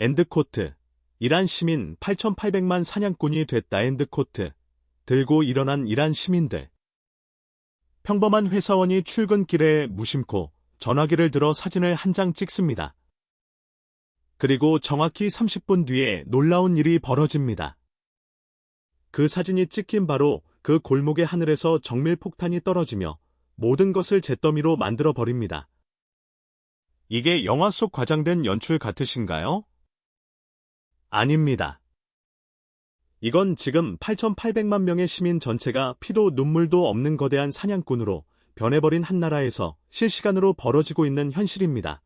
엔드코트. 이란 시민 8,800만 사냥꾼이 됐다. 엔드코트. 들고 일어난 이란 시민들. 평범한 회사원이 출근길에 무심코 전화기를 들어 사진을 한 장 찍습니다. 그리고 정확히 30분 뒤에 놀라운 일이 벌어집니다. 그 사진이 찍힌 바로 그 골목의 하늘에서 정밀폭탄이 떨어지며 모든 것을 잿더미로 만들어 버립니다. 이게 영화 속 과장된 연출 같으신가요? 아닙니다. 이건 지금 8,800만 명의 시민 전체가 피도 눈물도 없는 거대한 사냥꾼으로 변해버린 한 나라에서 실시간으로 벌어지고 있는 현실입니다.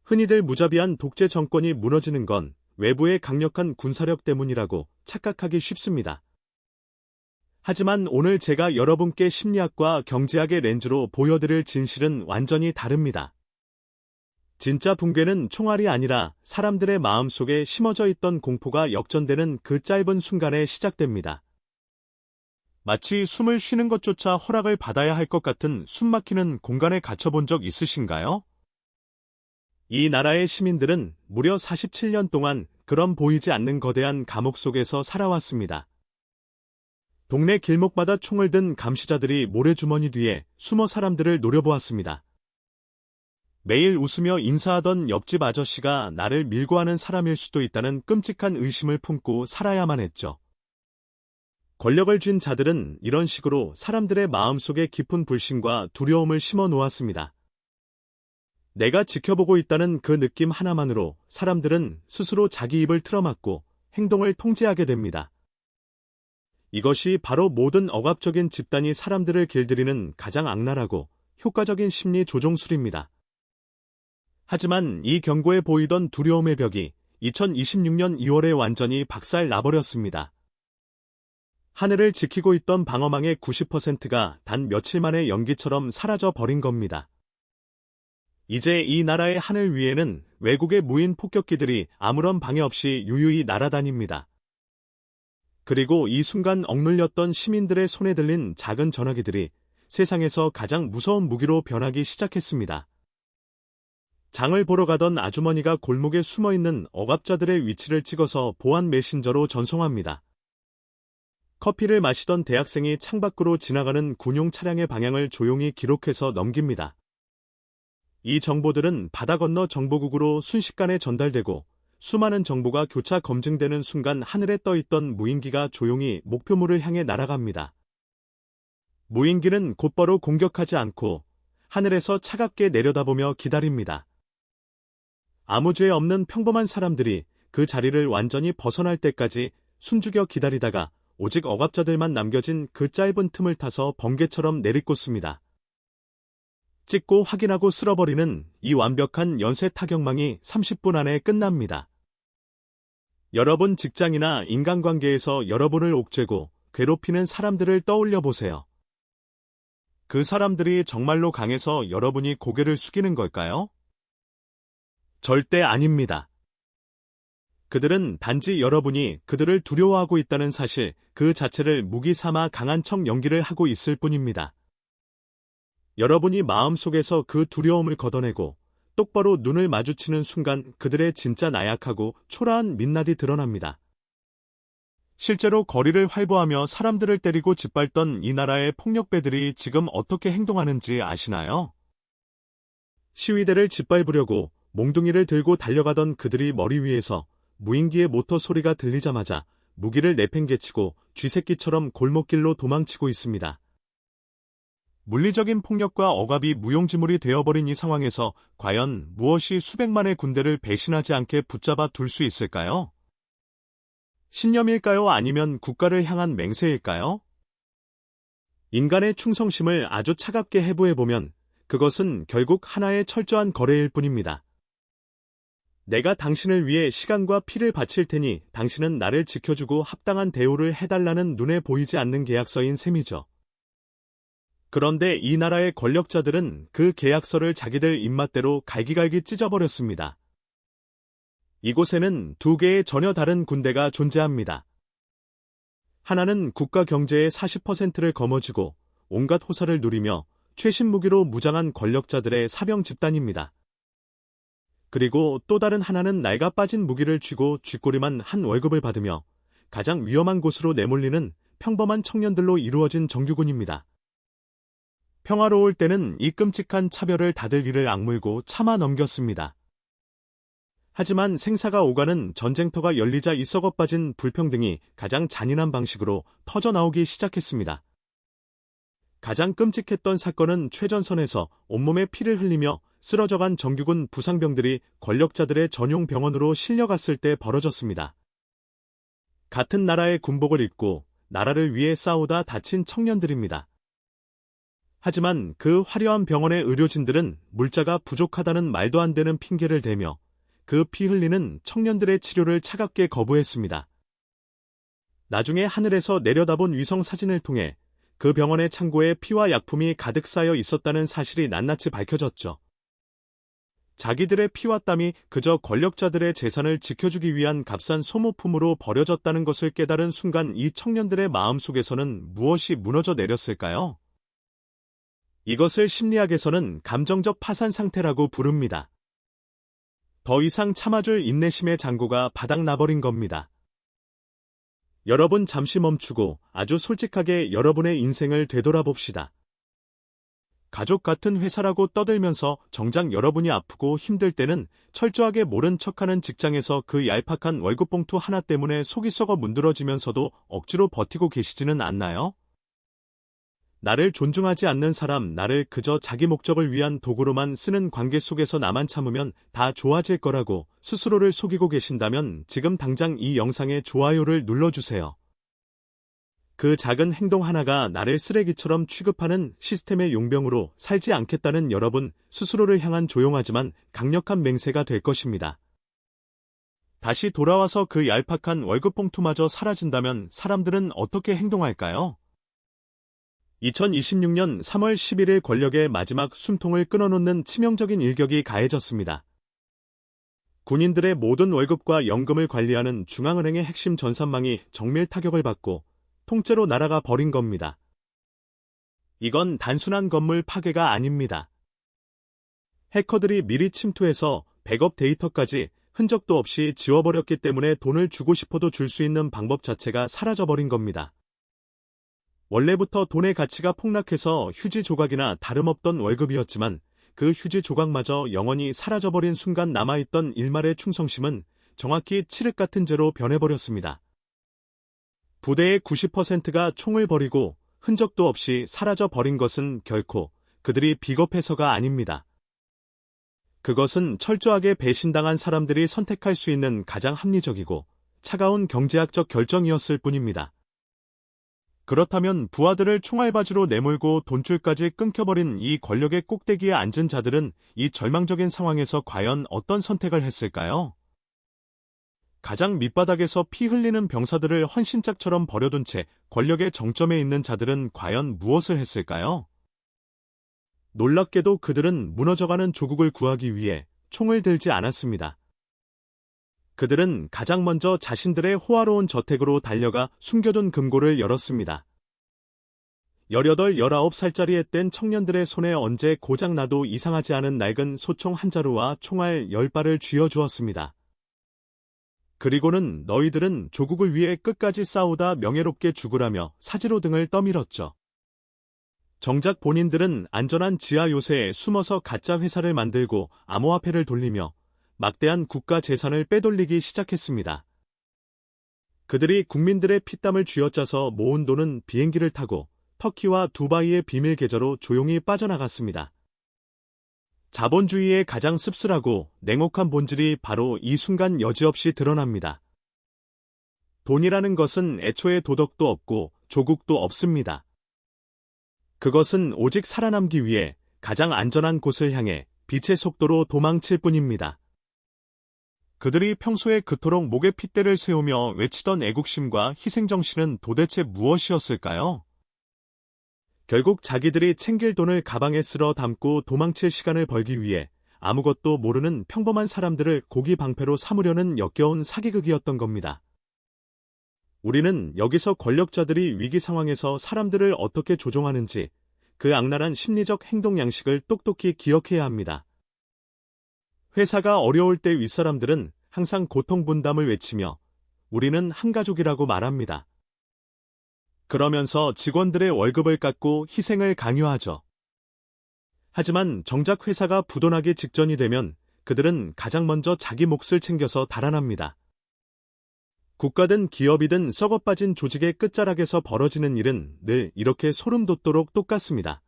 흔히들 무자비한 독재 정권이 무너지는 건 외부의 강력한 군사력 때문이라고 착각하기 쉽습니다. 하지만 오늘 제가 여러분께 심리학과 경제학의 렌즈로 보여드릴 진실은 완전히 다릅니다. 진짜 붕괴는 총알이 아니라 사람들의 마음속에 심어져 있던 공포가 역전되는 그 짧은 순간에 시작됩니다. 마치 숨을 쉬는 것조차 허락을 받아야 할 것 같은 숨막히는 공간에 갇혀본 적 있으신가요? 이 나라의 시민들은 무려 47년 동안 그런 보이지 않는 거대한 감옥 속에서 살아왔습니다. 동네 길목마다 총을 든 감시자들이 모래주머니 뒤에 숨어 사람들을 노려보았습니다. 매일 웃으며 인사하던 옆집 아저씨가 나를 밀고 하는 사람일 수도 있다는 끔찍한 의심을 품고 살아야만 했죠. 권력을 쥔 자들은 이런 식으로 사람들의 마음속에 깊은 불신과 두려움을 심어 놓았습니다. 내가 지켜보고 있다는 그 느낌 하나만으로 사람들은 스스로 자기 입을 틀어막고 행동을 통제하게 됩니다. 이것이 바로 모든 억압적인 집단이 사람들을 길들이는 가장 악랄하고 효과적인 심리 조종술입니다. 하지만 이 경고에 보이던 두려움의 벽이 2026년 2월에 완전히 박살 나버렸습니다. 하늘을 지키고 있던 방어망의 90%가 단 며칠 만에 연기처럼 사라져 버린 겁니다. 이제 이 나라의 하늘 위에는 외국의 무인 폭격기들이 아무런 방해 없이 유유히 날아다닙니다. 그리고 이 순간 억눌렸던 시민들의 손에 들린 작은 전화기들이 세상에서 가장 무서운 무기로 변하기 시작했습니다. 장을 보러 가던 아주머니가 골목에 숨어있는 억압자들의 위치를 찍어서 보안 메신저로 전송합니다. 커피를 마시던 대학생이 창밖으로 지나가는 군용 차량의 방향을 조용히 기록해서 넘깁니다. 이 정보들은 바다 건너 정보국으로 순식간에 전달되고 수많은 정보가 교차 검증되는 순간 하늘에 떠있던 무인기가 조용히 목표물을 향해 날아갑니다. 무인기는 곧바로 공격하지 않고 하늘에서 차갑게 내려다보며 기다립니다. 아무 죄 없는 평범한 사람들이 그 자리를 완전히 벗어날 때까지 숨죽여 기다리다가 오직 억압자들만 남겨진 그 짧은 틈을 타서 번개처럼 내리꽂습니다. 찍고 확인하고 쓸어버리는 이 완벽한 연쇄 타격망이 30분 안에 끝납니다. 여러분 직장이나 인간관계에서 여러분을 옥죄고 괴롭히는 사람들을 떠올려 보세요. 그 사람들이 정말로 강해서 여러분이 고개를 숙이는 걸까요? 절대 아닙니다. 그들은 단지 여러분이 그들을 두려워하고 있다는 사실 그 자체를 무기 삼아 강한 척 연기를 하고 있을 뿐입니다. 여러분이 마음속에서 그 두려움을 걷어내고 똑바로 눈을 마주치는 순간 그들의 진짜 나약하고 초라한 민낯이 드러납니다. 실제로 거리를 활보하며 사람들을 때리고 짓밟던 이 나라의 폭력배들이 지금 어떻게 행동하는지 아시나요? 시위대를 짓밟으려고 몽둥이를 들고 달려가던 그들이 머리 위에서 무인기의 모터 소리가 들리자마자 무기를 내팽개치고 쥐새끼처럼 골목길로 도망치고 있습니다. 물리적인 폭력과 억압이 무용지물이 되어버린 이 상황에서 과연 무엇이 수백만의 군대를 배신하지 않게 붙잡아 둘 수 있을까요? 신념일까요? 아니면 국가를 향한 맹세일까요? 인간의 충성심을 아주 차갑게 해부해보면 그것은 결국 하나의 철저한 거래일 뿐입니다. 내가 당신을 위해 시간과 피를 바칠 테니 당신은 나를 지켜주고 합당한 대우를 해달라는 눈에 보이지 않는 계약서인 셈이죠. 그런데 이 나라의 권력자들은 그 계약서를 자기들 입맛대로 갈기갈기 찢어버렸습니다. 이곳에는 두 개의 전혀 다른 군대가 존재합니다. 하나는 국가 경제의 40%를 거머쥐고 온갖 호사를 누리며 최신 무기로 무장한 권력자들의 사병 집단입니다. 그리고 또 다른 하나는 낡아 빠진 무기를 쥐고 쥐꼬리만 한 월급을 받으며 가장 위험한 곳으로 내몰리는 평범한 청년들로 이루어진 정규군입니다. 평화로울 때는 이 끔찍한 차별을 다들 이를 악물고 참아 넘겼습니다. 하지만 생사가 오가는 전쟁터가 열리자 이 썩어빠진 불평등이 가장 잔인한 방식으로 터져나오기 시작했습니다. 가장 끔찍했던 사건은 최전선에서 온몸에 피를 흘리며 쓰러져간 정규군 부상병들이 권력자들의 전용 병원으로 실려갔을 때 벌어졌습니다. 같은 나라의 군복을 입고 나라를 위해 싸우다 다친 청년들입니다. 하지만 그 화려한 병원의 의료진들은 물자가 부족하다는 말도 안 되는 핑계를 대며 그 피 흘리는 청년들의 치료를 차갑게 거부했습니다. 나중에 하늘에서 내려다본 위성 사진을 통해 그 병원의 창고에 피와 약품이 가득 쌓여 있었다는 사실이 낱낱이 밝혀졌죠. 자기들의 피와 땀이 그저 권력자들의 재산을 지켜주기 위한 값싼 소모품으로 버려졌다는 것을 깨달은 순간 이 청년들의 마음속에서는 무엇이 무너져 내렸을까요? 이것을 심리학에서는 감정적 파산 상태라고 부릅니다. 더 이상 참아줄 인내심의 잔고가 바닥나버린 겁니다. 여러분 잠시 멈추고 아주 솔직하게 여러분의 인생을 되돌아봅시다. 가족 같은 회사라고 떠들면서 정작 여러분이 아프고 힘들 때는 철저하게 모른 척하는 직장에서 그 얄팍한 월급 봉투 하나 때문에 속이 썩어 문드러지면서도 억지로 버티고 계시지는 않나요? 나를 존중하지 않는 사람, 나를 그저 자기 목적을 위한 도구로만 쓰는 관계 속에서 나만 참으면 다 좋아질 거라고 스스로를 속이고 계신다면 지금 당장 이 영상에 좋아요를 눌러주세요. 그 작은 행동 하나가 나를 쓰레기처럼 취급하는 시스템의 용병으로 살지 않겠다는 여러분 스스로를 향한 조용하지만 강력한 맹세가 될 것입니다. 다시 돌아와서 그 얄팍한 월급 봉투마저 사라진다면 사람들은 어떻게 행동할까요? 2026년 3월 11일 권력의 마지막 숨통을 끊어놓는 치명적인 일격이 가해졌습니다. 군인들의 모든 월급과 연금을 관리하는 중앙은행의 핵심 전산망이 정밀 타격을 받고 통째로 날아가 버린 겁니다. 이건 단순한 건물 파괴가 아닙니다. 해커들이 미리 침투해서 백업 데이터까지 흔적도 없이 지워버렸기 때문에 돈을 주고 싶어도 줄 수 있는 방법 자체가 사라져버린 겁니다. 원래부터 돈의 가치가 폭락해서 휴지 조각이나 다름없던 월급이었지만 그 휴지 조각마저 영원히 사라져버린 순간 남아있던 일말의 충성심은 정확히 칠흑 같은 죄로 변해버렸습니다. 부대의 90%가 총을 버리고 흔적도 없이 사라져버린 것은 결코 그들이 비겁해서가 아닙니다. 그것은 철저하게 배신당한 사람들이 선택할 수 있는 가장 합리적이고 차가운 경제학적 결정이었을 뿐입니다. 그렇다면 부하들을 총알바지로 내몰고 돈줄까지 끊겨버린 이 권력의 꼭대기에 앉은 자들은 이 절망적인 상황에서 과연 어떤 선택을 했을까요? 가장 밑바닥에서 피 흘리는 병사들을 헌신짝처럼 버려둔 채 권력의 정점에 있는 자들은 과연 무엇을 했을까요? 놀랍게도 그들은 무너져가는 조국을 구하기 위해 총을 들지 않았습니다. 그들은 가장 먼저 자신들의 호화로운 저택으로 달려가 숨겨둔 금고를 열었습니다. 18, 19살짜리 앳된 청년들의 손에 언제 고장나도 이상하지 않은 낡은 소총 한 자루와 총알 10발을 쥐어주었습니다. 그리고는 너희들은 조국을 위해 끝까지 싸우다 명예롭게 죽으라며 사지로 등을 떠밀었죠. 정작 본인들은 안전한 지하 요새에 숨어서 가짜 회사를 만들고 암호화폐를 돌리며 막대한 국가 재산을 빼돌리기 시작했습니다. 그들이 국민들의 피땀을 쥐어짜서 모은 돈은 비행기를 타고 터키와 두바이의 비밀 계좌로 조용히 빠져나갔습니다. 자본주의의 가장 씁쓸하고 냉혹한 본질이 바로 이 순간 여지없이 드러납니다. 돈이라는 것은 애초에 도덕도 없고 조국도 없습니다. 그것은 오직 살아남기 위해 가장 안전한 곳을 향해 빛의 속도로 도망칠 뿐입니다. 그들이 평소에 그토록 목에 핏대를 세우며 외치던 애국심과 희생정신은 도대체 무엇이었을까요? 결국 자기들이 챙길 돈을 가방에 쓸어 담고 도망칠 시간을 벌기 위해 아무것도 모르는 평범한 사람들을 고기 방패로 삼으려는 역겨운 사기극이었던 겁니다. 우리는 여기서 권력자들이 위기 상황에서 사람들을 어떻게 조종하는지 그 악랄한 심리적 행동 양식을 똑똑히 기억해야 합니다. 회사가 어려울 때 윗사람들은 항상 고통 분담을 외치며 우리는 한 가족이라고 말합니다. 그러면서 직원들의 월급을 깎고 희생을 강요하죠. 하지만 정작 회사가 부도나기 직전이 되면 그들은 가장 먼저 자기 몫을 챙겨서 달아납니다. 국가든 기업이든 썩어빠진 조직의 끝자락에서 벌어지는 일은 늘 이렇게 소름 돋도록 똑같습니다.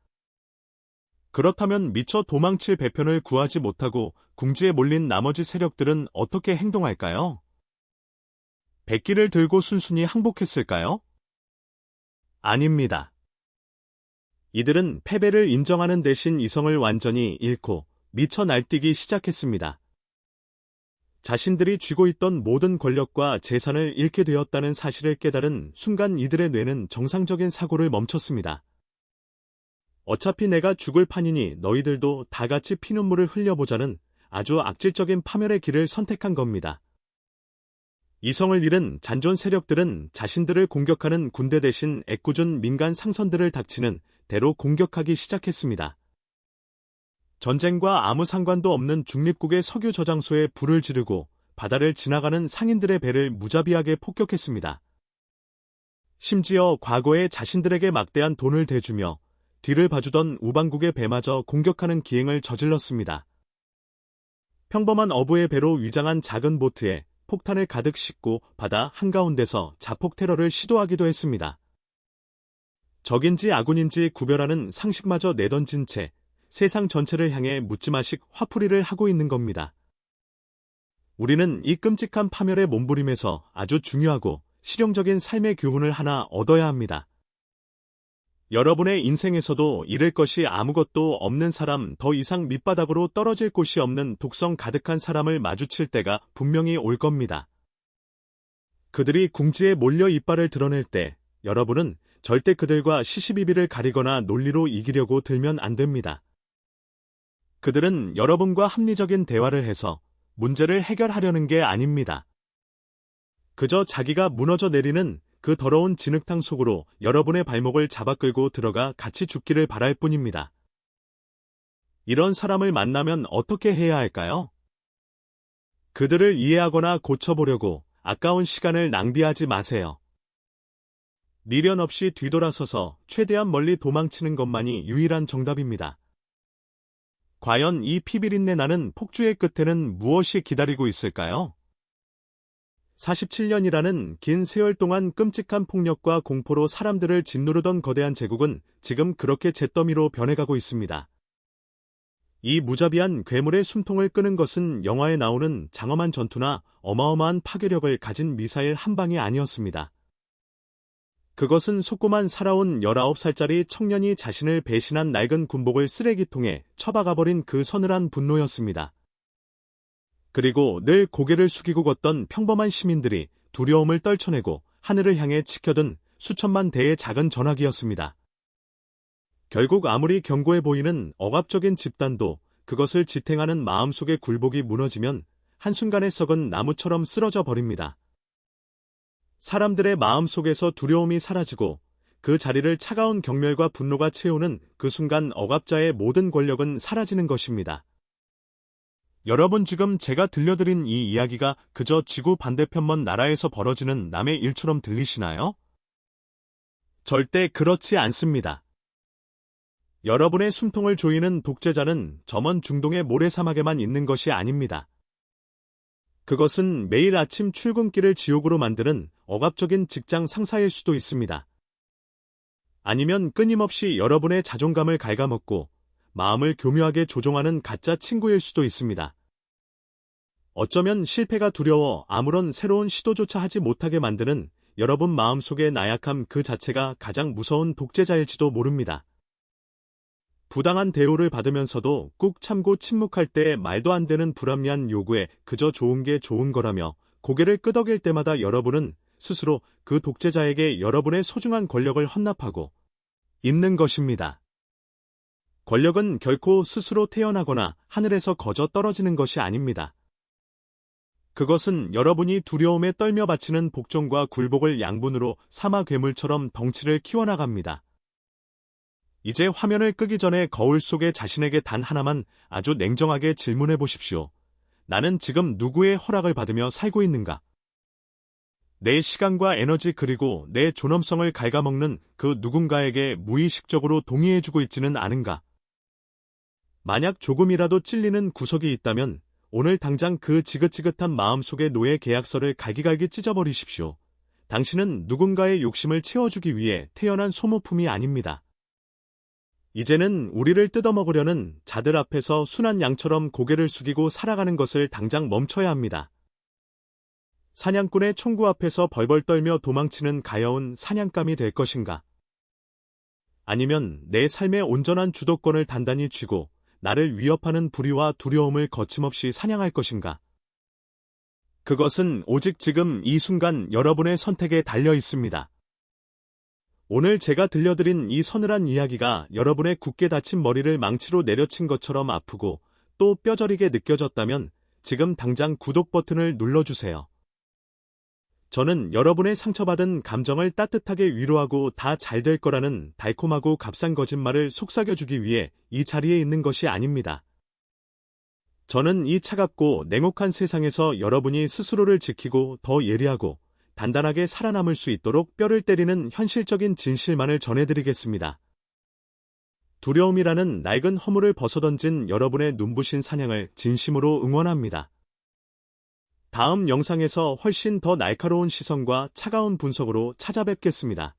그렇다면 미처 도망칠 배편을 구하지 못하고 궁지에 몰린 나머지 세력들은 어떻게 행동할까요? 백기를 들고 순순히 항복했을까요? 아닙니다. 이들은 패배를 인정하는 대신 이성을 완전히 잃고 미쳐 날뛰기 시작했습니다. 자신들이 쥐고 있던 모든 권력과 재산을 잃게 되었다는 사실을 깨달은 순간 이들의 뇌는 정상적인 사고를 멈췄습니다. 어차피 내가 죽을 판이니 너희들도 다 같이 피눈물을 흘려보자는 아주 악질적인 파멸의 길을 선택한 겁니다. 이성을 잃은 잔존 세력들은 자신들을 공격하는 군대 대신 애꿎은 민간 상선들을 닥치는 대로 공격하기 시작했습니다. 전쟁과 아무 상관도 없는 중립국의 석유 저장소에 불을 지르고 바다를 지나가는 상인들의 배를 무자비하게 폭격했습니다. 심지어 과거에 자신들에게 막대한 돈을 대주며 뒤를 봐주던 우방국의 배마저 공격하는 기행을 저질렀습니다. 평범한 어부의 배로 위장한 작은 보트에 폭탄을 가득 싣고 바다 한가운데서 자폭 테러를 시도하기도 했습니다. 적인지 아군인지 구별하는 상식마저 내던진 채 세상 전체를 향해 묻지마식 화풀이를 하고 있는 겁니다. 우리는 이 끔찍한 파멸의 몸부림에서 아주 중요하고 실용적인 삶의 교훈을 하나 얻어야 합니다. 여러분의 인생에서도 잃을 것이 아무것도 없는 사람, 더 이상 밑바닥으로 떨어질 곳이 없는 독성 가득한 사람을 마주칠 때가 분명히 올 겁니다. 그들이 궁지에 몰려 이빨을 드러낼 때 여러분은 절대 그들과 시시비비를 가리거나 논리로 이기려고 들면 안 됩니다. 그들은 여러분과 합리적인 대화를 해서 문제를 해결하려는 게 아닙니다. 그저 자기가 무너져 내리는 그 더러운 진흙탕 속으로 여러분의 발목을 잡아 끌고 들어가 같이 죽기를 바랄 뿐입니다. 이런 사람을 만나면 어떻게 해야 할까요? 그들을 이해하거나 고쳐보려고 아까운 시간을 낭비하지 마세요. 미련 없이 뒤돌아서서 최대한 멀리 도망치는 것만이 유일한 정답입니다. 과연 이 피비린내 나는 폭주의 끝에는 무엇이 기다리고 있을까요? 47년이라는 긴 세월 동안 끔찍한 폭력과 공포로 사람들을 짓누르던 거대한 제국은 지금 그렇게 잿더미로 변해가고 있습니다. 이 무자비한 괴물의 숨통을 끄는 것은 영화에 나오는 장엄한 전투나 어마어마한 파괴력을 가진 미사일 한 방이 아니었습니다. 그것은 속고만 살아온 19살짜리 청년이 자신을 배신한 낡은 군복을 쓰레기통에 처박아버린 그 서늘한 분노였습니다. 그리고 늘 고개를 숙이고 걷던 평범한 시민들이 두려움을 떨쳐내고 하늘을 향해 치켜든 수천만 대의 작은 전화기였습니다. 결국 아무리 견고해 보이는 억압적인 집단도 그것을 지탱하는 마음속의 굴복이 무너지면 한순간에 썩은 나무처럼 쓰러져 버립니다. 사람들의 마음속에서 두려움이 사라지고 그 자리를 차가운 경멸과 분노가 채우는 그 순간 억압자의 모든 권력은 사라지는 것입니다. 여러분, 지금 제가 들려드린 이 이야기가 그저 지구 반대편 먼 나라에서 벌어지는 남의 일처럼 들리시나요? 절대 그렇지 않습니다. 여러분의 숨통을 조이는 독재자는 저 먼 중동의 모래사막에만 있는 것이 아닙니다. 그것은 매일 아침 출근길을 지옥으로 만드는 억압적인 직장 상사일 수도 있습니다. 아니면 끊임없이 여러분의 자존감을 갉아먹고 마음을 교묘하게 조종하는 가짜 친구일 수도 있습니다. 어쩌면 실패가 두려워 아무런 새로운 시도조차 하지 못하게 만드는 여러분 마음속의 나약함 그 자체가 가장 무서운 독재자일지도 모릅니다. 부당한 대우를 받으면서도 꾹 참고 침묵할 때의 말도 안 되는 불합리한 요구에 그저 좋은 게 좋은 거라며 고개를 끄덕일 때마다 여러분은 스스로 그 독재자에게 여러분의 소중한 권력을 헌납하고 있는 것입니다. 권력은 결코 스스로 태어나거나 하늘에서 거저 떨어지는 것이 아닙니다. 그것은 여러분이 두려움에 떨며 바치는 복종과 굴복을 양분으로 삼아 괴물처럼 덩치를 키워나갑니다. 이제 화면을 끄기 전에 거울 속에 자신에게 단 하나만 아주 냉정하게 질문해 보십시오. 나는 지금 누구의 허락을 받으며 살고 있는가? 내 시간과 에너지 그리고 내 존엄성을 갉아먹는 그 누군가에게 무의식적으로 동의해주고 있지는 않은가? 만약 조금이라도 찔리는 구석이 있다면 오늘 당장 그 지긋지긋한 마음속의 노예 계약서를 갈기갈기 찢어버리십시오. 당신은 누군가의 욕심을 채워주기 위해 태어난 소모품이 아닙니다. 이제는 우리를 뜯어먹으려는 자들 앞에서 순한 양처럼 고개를 숙이고 살아가는 것을 당장 멈춰야 합니다. 사냥꾼의 총구 앞에서 벌벌 떨며 도망치는 가여운 사냥감이 될 것인가? 아니면 내 삶의 온전한 주도권을 단단히 쥐고 나를 위협하는 불의와 두려움을 거침없이 사냥할 것인가? 그것은 오직 지금 이 순간 여러분의 선택에 달려 있습니다. 오늘 제가 들려드린 이 서늘한 이야기가 여러분의 굳게 다친 머리를 망치로 내려친 것처럼 아프고 또 뼈저리게 느껴졌다면 지금 당장 구독 버튼을 눌러주세요. 저는 여러분의 상처받은 감정을 따뜻하게 위로하고 다 잘 될 거라는 달콤하고 값싼 거짓말을 속삭여주기 위해 이 자리에 있는 것이 아닙니다. 저는 이 차갑고 냉혹한 세상에서 여러분이 스스로를 지키고 더 예리하고 단단하게 살아남을 수 있도록 뼈를 때리는 현실적인 진실만을 전해드리겠습니다. 두려움이라는 낡은 허물을 벗어던진 여러분의 눈부신 사냥을 진심으로 응원합니다. 다음 영상에서 훨씬 더 날카로운 시선과 차가운 분석으로 찾아뵙겠습니다.